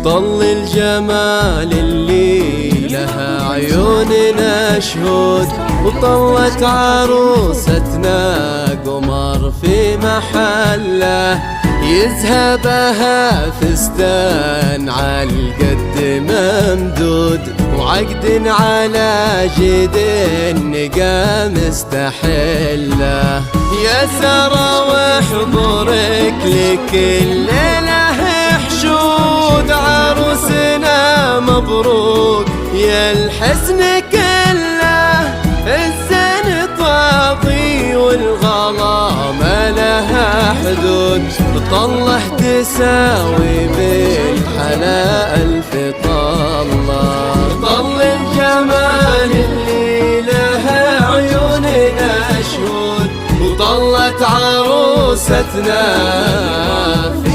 طل الجمال اللي لها عيوننا شهود، وطلت عروستنا قمر في محله، يذهبها فستان عالقد ممدود، وعقد على جد النقا مستحله. يا سارة وحضورك لكل ليلة حشود، عروسنا مبروك يا الحسن كله، الزين طاغي والغلا ما لها حدود، طله تساوي بالحلا ألف طله. طل الجمال اللي لها عيوننا شهود، وطلت عروستنا في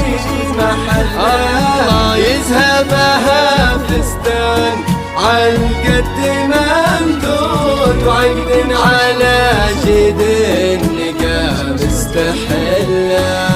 محلها، يذهبها فستان عالقد ممدود، وعقد على جد النقا مستحله.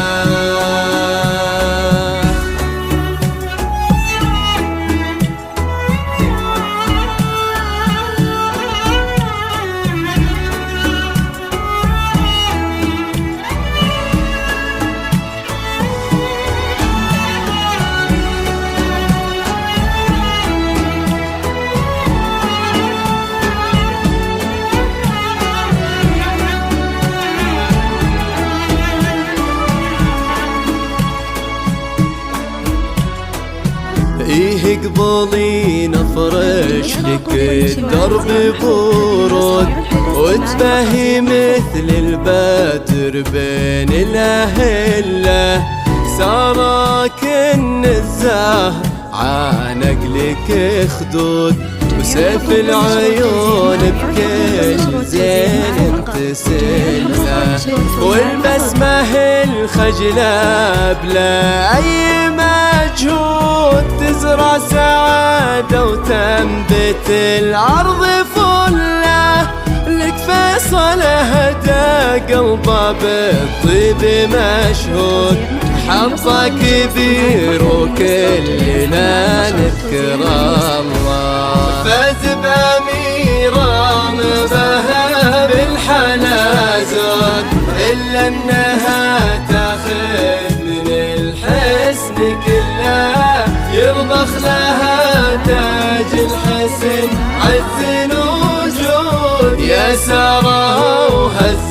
إيه قبلي نفرش لك الدرب بورود، وتباهي مثل البدر بين الأهلة، ساراك النزاه عانق لك خدود، وسيف العيون بكل زين تسله، والبسمة الخجلة بلا أي مجهود، تزرع سعادة وتنبت الأرض فلة، لك فيصل هدى قلبه بالطيب مشهود، حظه كبير وكلنا نذكر الله، فاز بأميرة مبهى بالحلا زود، إلا إنها تاخذ من الحسن كله، يرضخ لها تاج الحسن عز وجود. يا سارة وهز